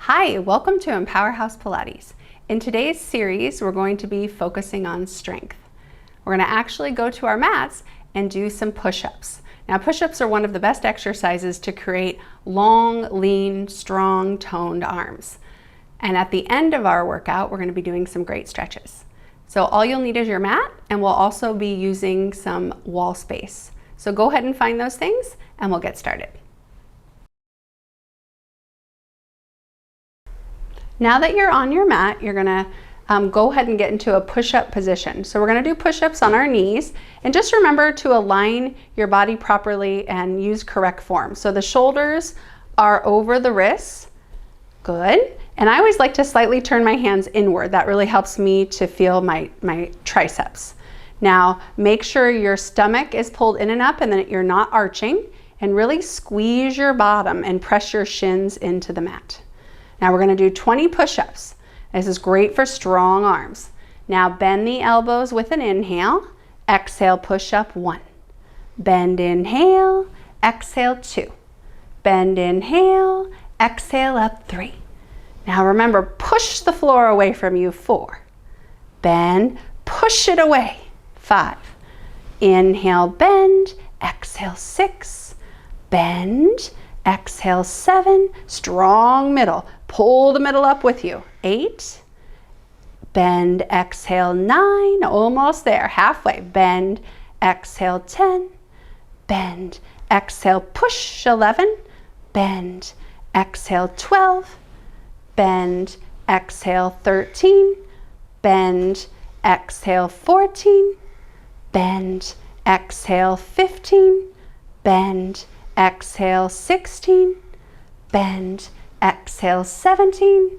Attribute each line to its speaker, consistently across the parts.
Speaker 1: Hi, welcome to Empowerhouse Pilates. In today's series, we're going to be focusing on strength. We're going to actually go to our mats and do some push-ups. Now, push-ups are one of the best exercises to create long, lean, strong, toned arms. And at the end of our workout, we're going to be doing some great stretches. So all you'll need is your mat, and we'll also be using some wall space. So go ahead and find those things, and we'll get started. Now that you're on your mat, you're gonna go ahead and get into a push-up position. So we're gonna do push-ups on our knees, and just remember to align your body properly and use correct form. So the shoulders are over the wrists, good. And I always like to slightly turn my hands inward. That really helps me to feel my triceps. Now, make sure your stomach is pulled in and up and that you're not arching, and really squeeze your bottom and press your shins into the mat. Now we're going to do 20 push-ups. This is great for strong arms. Now bend the elbows with an inhale. Exhale, push up 1. Bend, inhale. Exhale, 2. Bend, inhale. Exhale, up 3. Now remember, push the floor away from you, 4. Bend, push it away, 5. Inhale, bend. Exhale, 6. Bend. Exhale, 7. Strong middle. Pull the middle up with you. 8. Bend, exhale, 9. Almost there, halfway. Bend, exhale, 10. Bend, exhale, push, 11. Bend, exhale, 12. Bend, exhale, 13. Bend, exhale, 14. Bend, exhale, 15. Bend, exhale, 16. Bend, exhale, 17.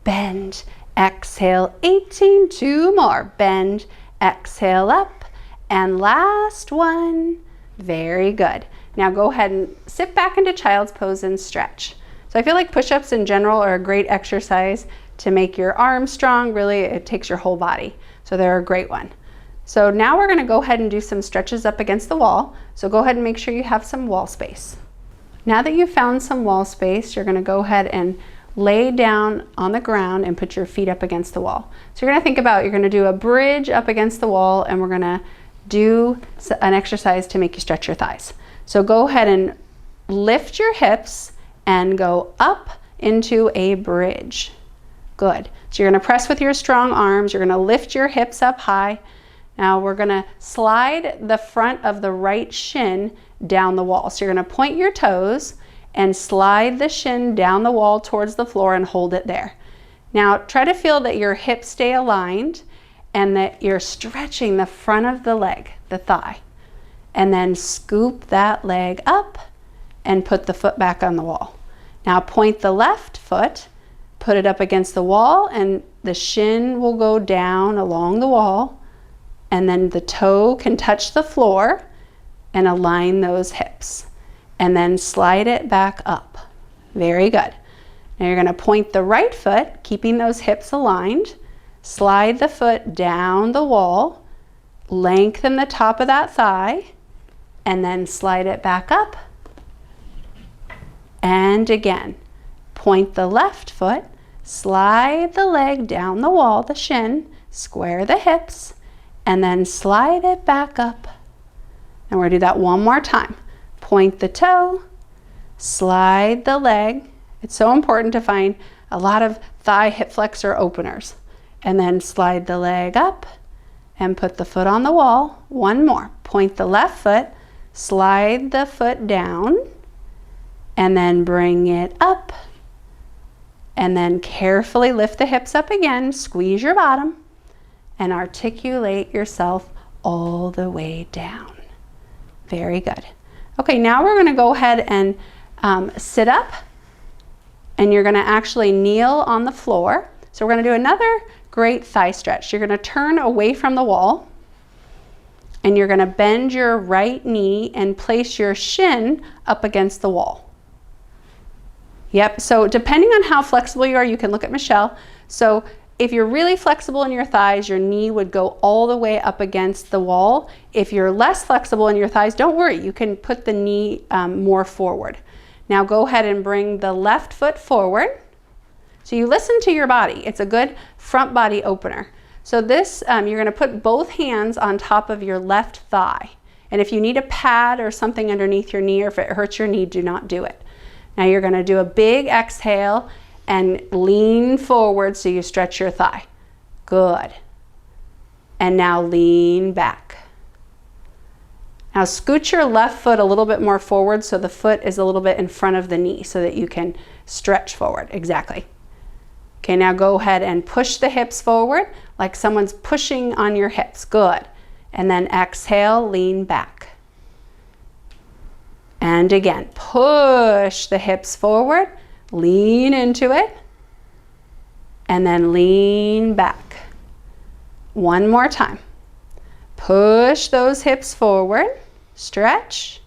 Speaker 1: Bend, exhale, 18. 2 more. Bend, exhale, up. And last one. Very good. Now go ahead and sit back into child's pose and stretch. So I feel like push-ups in general are a great exercise to make your arms strong. Really, it takes your whole body. So they're a great one. So now we're going to go ahead and do some stretches up against the wall. So go ahead and make sure you have some wall space. Now that you've found some wall space, you're going to go ahead and lay down on the ground and put your feet up against the wall. So you're going to think about, you're going to do a bridge up against the wall, and we're going to do an exercise to make you stretch your thighs. So go ahead and lift your hips and go up into a bridge. Good. So you're going to press with your strong arms. You're going to lift your hips up high. Now we're going to slide the front of the right shin down the wall. So you're going to point your toes and slide the shin down the wall towards the floor and hold it there. Now try to feel that your hips stay aligned and that you're stretching the front of the leg, the thigh. And then scoop that leg up and put the foot back on the wall. Now point the left foot, put it up against the wall, and the shin will go down along the wall. And then the toe can touch the floor and align those hips. And then slide it back up. Very good. Now you're going to point the right foot, keeping those hips aligned. Slide the foot down the wall. Lengthen the top of that thigh. And then slide it back up. And again, point the left foot. Slide the leg down the wall, the shin. Square the hips. And then slide it back up. And we're going to do that one more time. Point the toe, slide the leg. It's so important to find a lot of thigh hip flexor openers. And then slide the leg up and put the foot on the wall. One more. Point the left foot, slide the foot down, and then bring it up. And then carefully lift the hips up again, squeeze your bottom, and articulate yourself all the way down. Very good. Okay, now we're going to go ahead and sit up, and you're going to actually kneel on the floor. So we're going to do another great thigh stretch. You're going to turn away from the wall, and you're going to bend your right knee and place your shin up against the wall. Yep, so depending on how flexible you are, you can look at Michelle. So if you're really flexible in your thighs, your knee would go all the way up against the wall. If you're less flexible in your thighs, don't worry, you can put the knee more forward. Now go ahead and bring the left foot forward. So you listen to your body. It's a good front body opener. So this, you're gonna put both hands on top of your left thigh. And if you need a pad or something underneath your knee, or if it hurts your knee, do not do it. Now you're gonna do a big exhale and lean forward so you stretch your thigh. Good. And now lean back. Now scoot your left foot a little bit more forward so the foot is a little bit in front of the knee so that you can stretch forward. Exactly. Okay, now go ahead and push the hips forward like someone's pushing on your hips. Good. And then exhale, lean back. And again, push the hips forward, lean into it, and then lean back. One more time. Push those hips forward, stretch,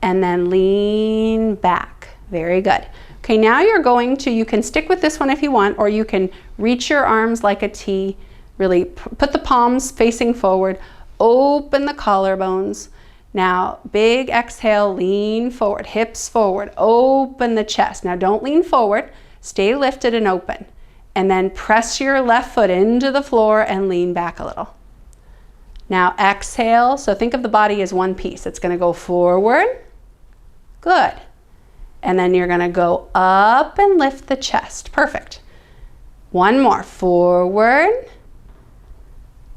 Speaker 1: and then lean back. Very good. Okay, now you're going to, you can stick with this one if you want, or you can reach your arms like a T, really put the palms facing forward, open the collarbones. Now, big exhale, lean forward, hips forward, open the chest. Now don't lean forward, stay lifted and open. And then press your left foot into the floor and lean back a little. Now exhale, so think of the body as one piece. It's gonna go forward, good. And then you're gonna go up and lift the chest, perfect. One more, forward.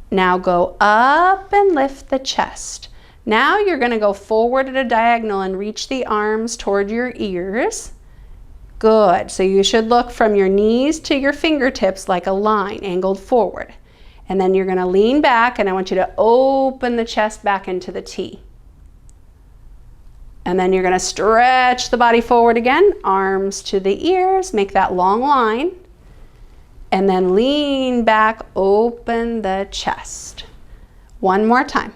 Speaker 1: Now go up and lift the chest. Now you're gonna go forward at a diagonal and reach the arms toward your ears. Good, so you should look from your knees to your fingertips like a line angled forward. And then you're gonna lean back and I want you to open the chest back into the T. And then you're gonna stretch the body forward again, arms to the ears, make that long line. And then lean back, open the chest. One more time.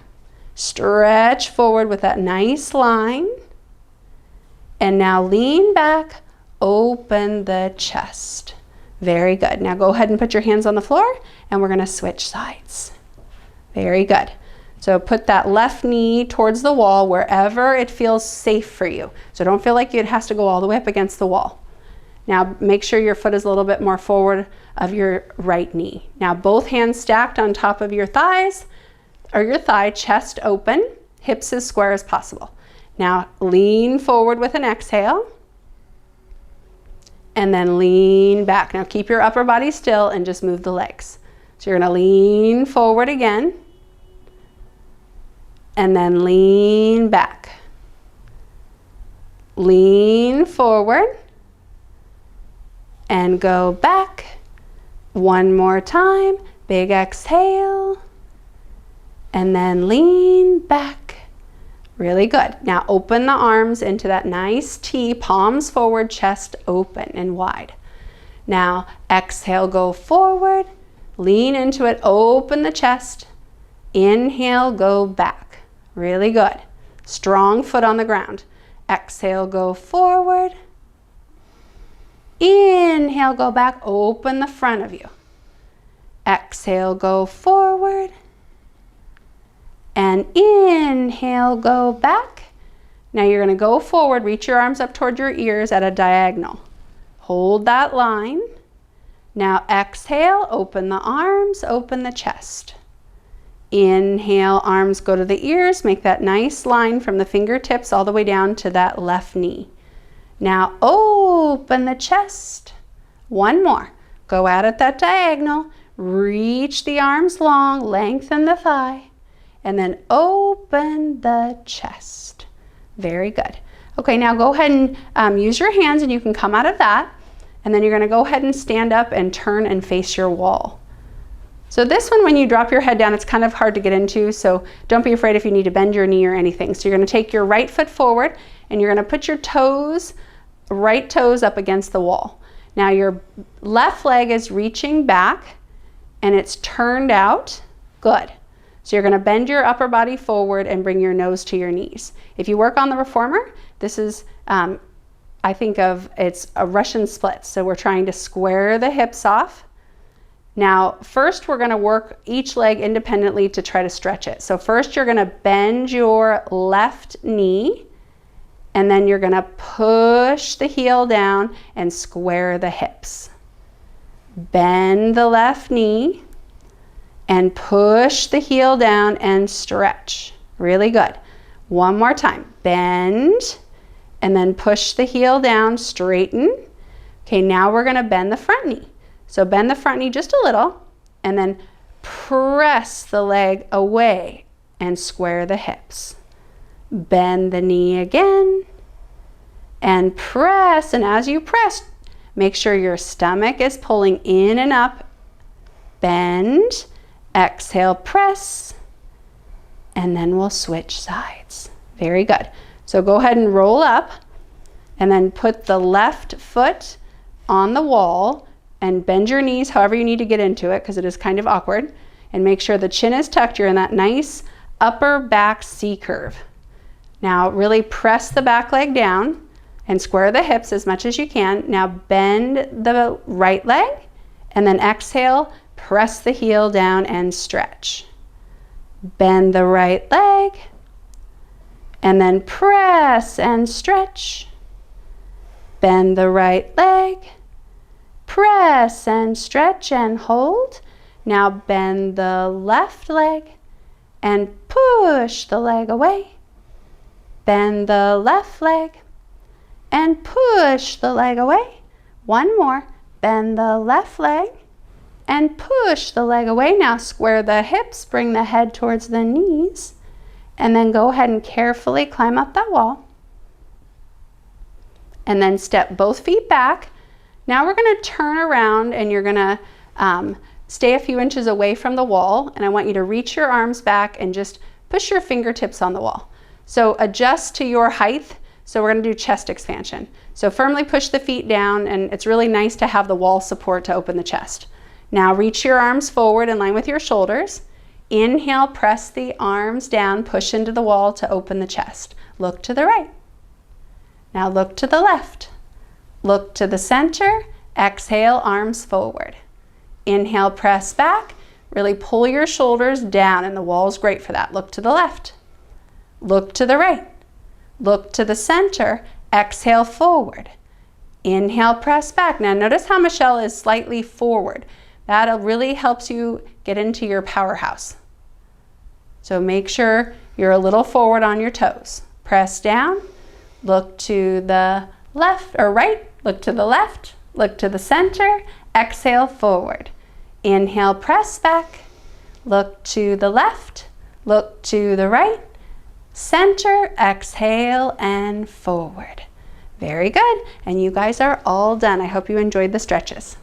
Speaker 1: Stretch forward with that nice line. And now lean back, open the chest. Very good. Now go ahead and put your hands on the floor and we're gonna switch sides. Very good. So put that left knee towards the wall wherever it feels safe for you. So don't feel like it has to go all the way up against the wall. Now make sure your foot is a little bit more forward of your right knee. Now both hands stacked on top of your thighs, or your thigh, chest open, hips as square as possible. Now lean forward with an exhale. And then lean back. Now keep your upper body still and just move the legs. So you're gonna lean forward again. And then lean back. Lean forward. And go back. One more time. Big exhale. And then lean back. Really good. Now open the arms into that nice T, palms forward, chest open and wide. Now exhale, go forward, lean into it, open the chest. Inhale, go back. Really good. Strong foot on the ground. Exhale, go forward. Inhale, go back, open the front of you. Exhale, go forward. And inhale, go back. Now you're gonna go forward, reach your arms up toward your ears at a diagonal. Hold that line. Now exhale, open the arms, open the chest. Inhale, arms go to the ears, make that nice line from the fingertips all the way down to that left knee. Now open the chest. One more. Go out at that diagonal, reach the arms long, lengthen the thigh. And then open the chest. Very good. Okay, now go ahead and use your hands and you can come out of that. And then you're gonna go ahead and stand up and turn and face your wall. So this one, when you drop your head down, it's kind of hard to get into, so don't be afraid if you need to bend your knee or anything. So you're gonna take your right foot forward and you're gonna put your toes, right toes up against the wall. Now your left leg is reaching back and it's turned out. Good. So you're gonna bend your upper body forward and bring your nose to your knees. If you work on the reformer, this is, I think of, it's a Russian split. So we're trying to square the hips off. Now, first we're gonna work each leg independently to try to stretch it. So first you're gonna bend your left knee and then you're gonna push the heel down and square the hips. Bend the left knee and push the heel down and stretch. Really good. One more time. Bend and then push the heel down, straighten. Okay, now we're gonna bend the front knee. So bend the front knee just a little and then press the leg away and square the hips. Bend the knee again and press, and as you press, make sure your stomach is pulling in and up. Bend, exhale, press, and then we'll switch sides. Very good. So go ahead and roll up and then put the left foot on the wall and bend your knees however you need to get into it because it is kind of awkward. And make sure the chin is tucked. You're in that nice upper back C curve. Now really press the back leg down and square the hips as much as you can. Now bend the right leg and then exhale, press the heel down and stretch. Bend the right leg and then press and stretch. Bend the right leg, press and stretch and hold. Now bend the left leg and push the leg away. Bend the left leg and push the leg away. One more. Bend the left leg and push the leg away. Now square the hips, bring the head towards the knees, and then go ahead and carefully climb up that wall. And then step both feet back. Now we're gonna turn around and you're gonna stay a few inches away from the wall, and I want you to reach your arms back and just push your fingertips on the wall. So adjust to your height. So we're gonna do chest expansion. So firmly push the feet down, and it's really nice to have the wall support to open the chest. Now reach your arms forward in line with your shoulders. Inhale, press the arms down, push into the wall to open the chest. Look to the right. Now look to the left. Look to the center. Exhale, arms forward. Inhale, press back. Really pull your shoulders down, and the wall is great for that. Look to the left. Look to the right. Look to the center. Exhale, forward. Inhale, press back. Now notice how Michelle is slightly forward. That really helps you get into your powerhouse. So make sure you're a little forward on your toes. Press down. Look to the left or right. Look to the left. Look to the center. Exhale, forward. Inhale, press back. Look to the left. Look to the right. Center, exhale, and forward. Very good. And you guys are all done. I hope you enjoyed the stretches.